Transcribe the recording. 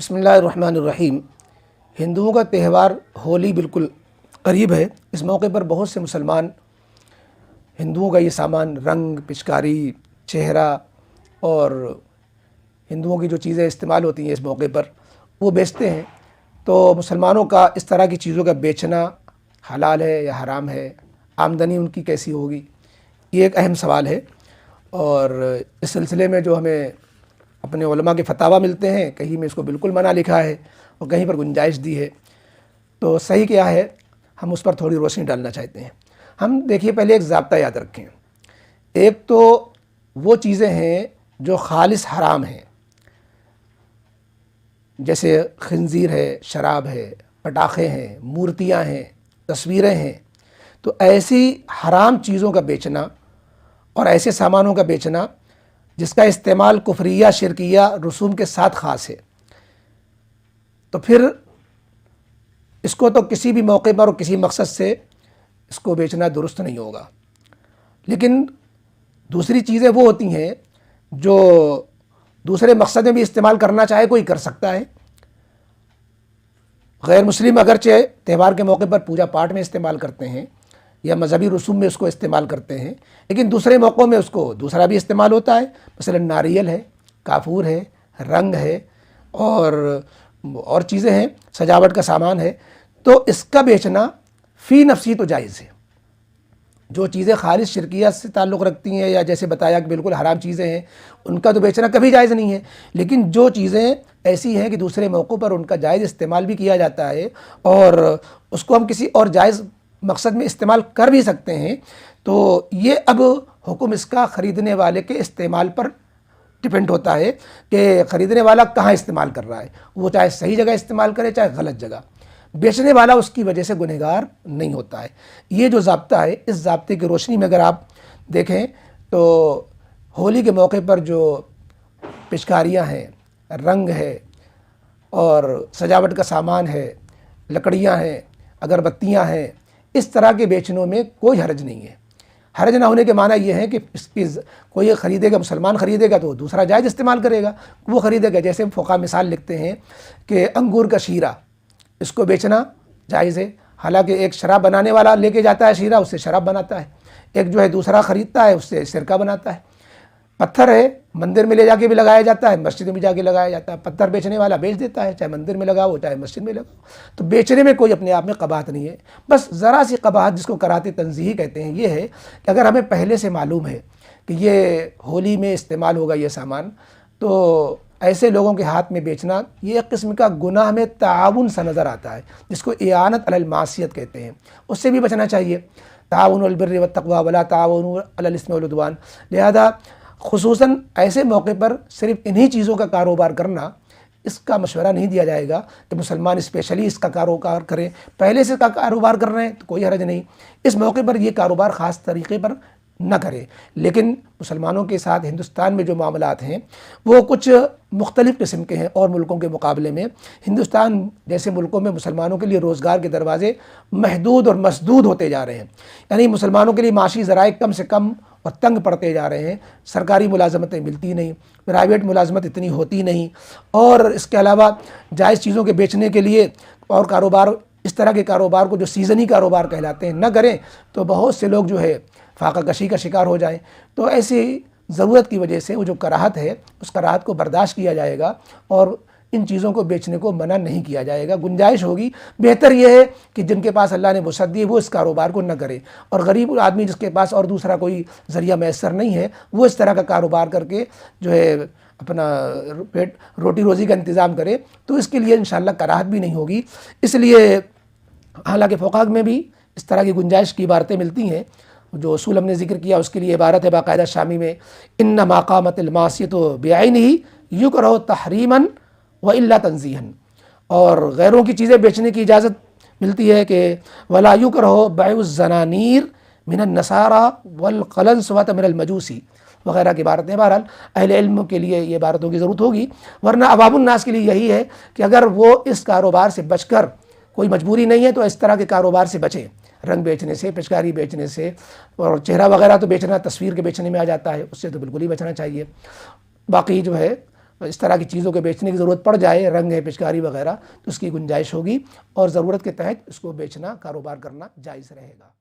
بسم اللہ الرحمن الرحیم۔ ہندوؤں کا تہوار ہولی بالکل قریب ہے۔ اس موقع پر بہت سے مسلمان ہندوؤں کا یہ سامان، رنگ، پچکاری، چہرہ اور ہندوؤں کی جو چیزیں استعمال ہوتی ہیں اس موقع پر وہ بیچتے ہیں۔ تو مسلمانوں کا اس طرح کی چیزوں کا بیچنا حلال ہے یا حرام ہے؟ آمدنی ان کی کیسی ہوگی؟ یہ ایک اہم سوال ہے، اور اس سلسلے میں جو ہمیں اپنے علماء کے فتاویٰ ملتے ہیں، کہیں میں اس کو بالکل منع لکھا ہے اور کہیں پر گنجائش دی ہے۔ تو صحیح کیا ہے، ہم اس پر تھوڑی روشنی ڈالنا چاہتے ہیں۔ ہم دیکھیے، پہلے ایک ضابطہ یاد رکھیں۔ ایک تو وہ چیزیں ہیں جو خالص حرام ہیں، جیسے خنزیر ہے، شراب ہے، پٹاخے ہیں، مورتیاں ہیں، تصویریں ہیں۔ تو ایسی حرام چیزوں کا بیچنا اور ایسے سامانوں کا بیچنا جس کا استعمال کفریہ، شرکیہ رسوم کے ساتھ خاص ہے، تو پھر اس کو تو کسی بھی موقع پر اور کسی مقصد سے اس کو بیچنا درست نہیں ہوگا۔ لیکن دوسری چیزیں وہ ہوتی ہیں جو دوسرے مقصد میں بھی استعمال کرنا چاہے کوئی کر سکتا ہے۔ غیر مسلم اگرچہ تہوار کے موقع پر پوجا پاٹ میں استعمال کرتے ہیں یا مذہبی رسوم میں اس کو استعمال کرتے ہیں، لیکن دوسرے موقعوں میں اس کو دوسرا بھی استعمال ہوتا ہے۔ مثلا ناریل ہے، کافور ہے، رنگ ہے اور چیزیں ہیں، سجاوٹ کا سامان ہے۔ تو اس کا بیچنا فی نفسی تو جائز ہے۔ جو چیزیں خالص شرکیہ سے تعلق رکھتی ہیں یا جیسے بتایا کہ بالکل حرام چیزیں ہیں، ان کا تو بیچنا کبھی جائز نہیں ہے۔ لیکن جو چیزیں ایسی ہیں کہ دوسرے موقعوں پر ان کا جائز استعمال بھی کیا جاتا ہے اور اس کو ہم کسی اور جائز مقصد میں استعمال کر بھی سکتے ہیں، تو یہ اب حکم اس کا خریدنے والے کے استعمال پر ڈپینڈ ہوتا ہے کہ خریدنے والا کہاں استعمال کر رہا ہے۔ وہ چاہے صحیح جگہ استعمال کرے چاہے غلط جگہ، بیچنے والا اس کی وجہ سے گنہگار نہیں ہوتا ہے۔ یہ جو ضابطہ ہے، اس ضابطے کی روشنی میں اگر آپ دیکھیں تو ہولی کے موقع پر جو پچکاریاں ہیں، رنگ ہے اور سجاوٹ کا سامان ہے، لکڑیاں ہیں، اگربتیاں ہیں، اس طرح کے بیچنوں میں کوئی حرج نہیں ہے۔ حرج نہ ہونے کے معنی یہ ہے کہ اس کی کوئی خریدے گا، مسلمان خریدے گا تو دوسرا جائز استعمال کرے گا، وہ خریدے گا۔ جیسے فقہا مثال لکھتے ہیں کہ انگور کا شیرہ، اس کو بیچنا جائز ہے، حالانکہ ایک شراب بنانے والا لے کے جاتا ہے شیرہ، اس سے شراب بناتا ہے، ایک جو ہے دوسرا خریدتا ہے، اس سے سرکہ بناتا ہے۔ پتھر ہے، مندر میں لے جا کے بھی لگایا جاتا ہے، مسجد میں جا کے لگایا جاتا ہے۔ پتھر بیچنے والا بیچ دیتا ہے، چاہے مندر میں لگاؤ چاہے مسجد میں لگاؤ۔ تو بیچنے میں کوئی اپنے آپ میں قباحت نہیں ہے۔ بس ذرا سی قباحت جس کو کراہت تنزیہی کہتے ہیں، یہ ہے کہ اگر ہمیں پہلے سے معلوم ہے کہ یہ ہولی میں استعمال ہوگا یہ سامان، تو ایسے لوگوں کے ہاتھ میں بیچنا یہ ایک قسم کا گناہ میں تعاون سا نظر آتا ہے، جس کو اعانت علی المعصیت کہتے ہیں۔ اس سے بھی بچنا چاہیے۔ تعاون البر والتقوی ولا تعاون علی الاثم والعدوان۔ لہذا خصوصاً ایسے موقع پر صرف انہی چیزوں کا کاروبار کرنا، اس کا مشورہ نہیں دیا جائے گا کہ مسلمان اسپیشلی اس کا کاروبار کریں۔ پہلے سے کا کاروبار کر رہے ہیں تو کوئی حرج نہیں، اس موقع پر یہ کاروبار خاص طریقے پر نہ کرے۔ لیکن مسلمانوں کے ساتھ ہندوستان میں جو معاملات ہیں وہ کچھ مختلف قسم کے ہیں اور ملکوں کے مقابلے میں۔ ہندوستان جیسے ملکوں میں مسلمانوں کے لیے روزگار کے دروازے محدود اور مسدود ہوتے جا رہے ہیں، یعنی مسلمانوں کے لیے معاشی ذرائع کم سے کم اور تنگ پڑتے جا رہے ہیں۔ سرکاری ملازمتیں ملتی نہیں، پرائیویٹ ملازمت اتنی ہوتی نہیں، اور اس کے علاوہ جائز چیزوں کے بیچنے کے لیے اور کاروبار، اس طرح کے کاروبار کو جو سیزنی کاروبار کہلاتے ہیں، نہ کریں تو بہت سے لوگ جو ہے فاقہ کشی کا شکار ہو جائیں۔ تو ایسی ضرورت کی وجہ سے وہ جو کراہت ہے، اس کراہت کو برداشت کیا جائے گا اور ان چیزوں کو بیچنے کو منع نہیں کیا جائے گا، گنجائش ہوگی۔ بہتر یہ ہے کہ جن کے پاس اللہ نے وسعت دی وہ اس کاروبار کو نہ کرے، اور غریب آدمی جس کے پاس اور دوسرا کوئی ذریعہ میسر نہیں ہے، وہ اس طرح کا کاروبار کر کے جو ہے اپنا روٹی روزی کا انتظام کرے، تو اس کے لیے انشاءاللہ کراہت بھی نہیں ہوگی۔ اس لیے حالانکہ فقہ میں بھی اس طرح کی گنجائش کی عبارتیں ملتی ہیں، جو اصول ہم نے ذکر کیا اس کے لیے عبارت ہے باقاعدہ شامی میں، انما قامت المعصیۃ بعینہ یکرہ تحریما والا تنزیہا۔ اور غیروں کی چیزیں بیچنے کی اجازت ملتی ہے کہ ولا یکرہ بیع الزنانیر من النصارى والقلنسوۃ من المجوسی وغیرہ کی عبارتیں۔ بہرحال اہل علم کے لیے یہ عبارتوں کی ضرورت ہوگی، ورنہ عوام الناس کے لیے یہی ہے کہ اگر وہ اس کاروبار سے بچ کر، کوئی مجبوری نہیں ہے تو اس طرح کے کاروبار سے بچیں، رنگ بیچنے سے، پچکاری بیچنے سے، اور چہرہ وغیرہ تو بیچنا تصویر کے بیچنے میں آ جاتا ہے، اس سے تو بالکل ہی بچنا چاہیے۔ باقی جو ہے اس طرح کی چیزوں کے بیچنے کی ضرورت پڑ جائے، رنگ ہے، پچکاری وغیرہ، تو اس کی گنجائش ہوگی اور ضرورت کے تحت اس کو بیچنا، کاروبار کرنا جائز رہے گا۔